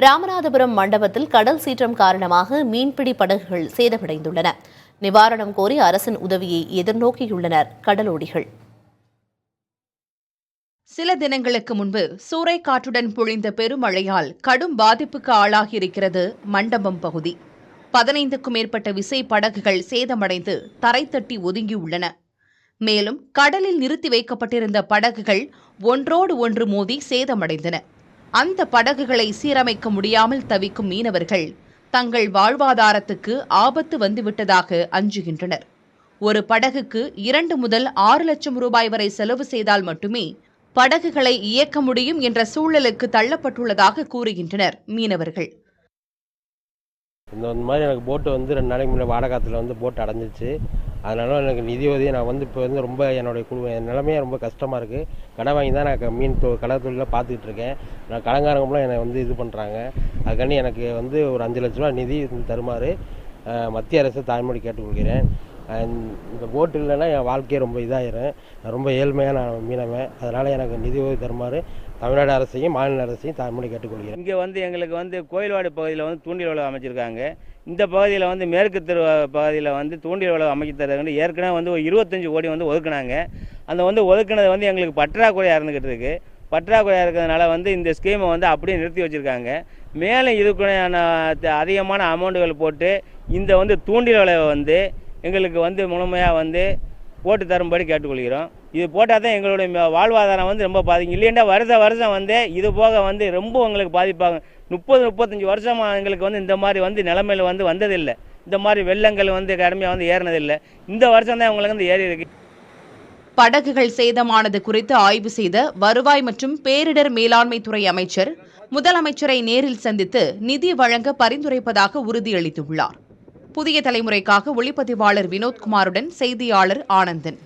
ராமநாதபுரம் மண்டபத்தில் கடல் சீற்றம் காரணமாக மீன்பிடி படகுகள் சேதமடைந்துள்ளன. நிவாரணம் கோரி அரசின் உதவியை எதிர்நோக்கியுள்ளனர் கடலோடிகள். சில தினங்களுக்கு முன்பு சூறைக்காற்றுடன் பொழிந்த பெருமழையால் கடும் பாதிப்புக்கு ஆளாகியிருக்கிறது மண்டபம் பகுதி. 15க்கும் மேற்பட்ட விசை படகுகள் சேதமடைந்து தரைத்தட்டி ஒதுங்கியுள்ளன. மேலும் கடலில் நிறுத்தி வைக்கப்பட்டிருந்த படகுகள் ஒன்றோடு ஒன்று மோதி சேதமடைந்தன. அந்த படகுகளை சீரமைக்க முடியாமல் தவிக்கும் மீனவர்கள் தங்கள் வாழ்வாதாரத்துக்கு ஆபத்து வந்துவிட்டதாக அஞ்சுகின்றனர். ஒரு படகுக்கு 2 முதல் 6 லட்சம் ரூபாய் வரை செலவு செய்தால் மட்டுமே படகுகளை இயக்க முடியும் என்ற சூழலுக்கு தள்ளப்பட்டுள்ளதாக கூறுகின்றனர் மீனவர்கள். இந்த மாதிரி எனக்கு போட்டு 2 நாளைக்கு முன்னாடி வாடகாத்தில் போட்டு அடைஞ்சிச்சு. அதனால எனக்கு நிதி உதவி நான் இப்போ ரொம்ப என்னுடைய என் நிலைமையே ரொம்ப கஷ்டமாக இருக்குது. கடன் வாங்கி தான் நான் மீன் கடல் தொழிலில் பார்த்துக்கிட்டு இருக்கேன். நான் கடன்காரங்களாம் என்னை இது பண்ணுறாங்க. அதுக்காண்டி எனக்கு ஒரு 5 லட்ச ரூபா நிதி தருமாறு மத்திய அரசு தாய்மொழி கேட்டுக்கொள்கிறேன். இந்த போட்டு இல்லைன்னா என் வாழ்க்கையே ரொம்ப இதாகிடும். ரொம்ப ஏழ்மையாக நான் மீனவன். அதனால் எனக்கு நிதி உதவி தருமாறு தமிழ்நாடு அரசையும் மாநில அரசையும் தாய்மொழி கேட்டுக்கொள்கிறேன். இங்கே எங்களுக்கு கோயில்வாடு பகுதியில் தூண்டில் வலை அமைச்சிருக்காங்க. இந்த பகுதியில் மேற்கு தெரு பகுதியில் தூண்டில் வலை அமைக்க தருவாங்க. ஏற்கனவே ஒரு 25 கோடி ஒதுக்குனாங்க. அந்த ஒதுக்குனது எங்களுக்கு பற்றாக்குறையாக இருந்துக்கிட்டு இருக்குது. பற்றாக்குறையாக இருக்கிறதுனால இந்த ஸ்கீமை அப்படியே நிறுத்தி வச்சுருக்காங்க. மேலும் இதுக்குள்ளான அதிகமான அமௌண்ட்டுகள் போட்டு இந்த தூண்டில் வலையை எங்களுக்கு முழுமையாக போட்டு தரும்படி கேட்டுக்கொள்கிறோம். இது போட்டால் தான் எங்களுடைய வாழ்வாதாரம் ரொம்ப பாதிக்கும். இல்லைன்னா வருஷம் இது போக ரொம்ப எங்களுக்கு பாதிப்பாங்க. 30-35 வருஷமாக எங்களுக்கு இந்த மாதிரி நிலைமையில் வந்ததில்லை. இந்த மாதிரி வெள்ளங்கள் கடுமையாக ஏறினதில்லை. இந்த வருஷம் தான் உங்களுக்கு ஏறி இருக்கு. படகுகள் சேதமானது குறித்து ஆய்வு செய்த வருவாய் மற்றும் பேரிடர் மேலாண்மை துறை அமைச்சர் முதலமைச்சரை நேரில் சந்தித்து நிதி வழங்க பரிந்துரைப்பதாக உறுதியளித்துள்ளார். புதிய தலைமுறைக்காக ஒளிப்பதிவாளர் வினோத்குமாருடன் செய்தியாளர் ஆனந்தன்.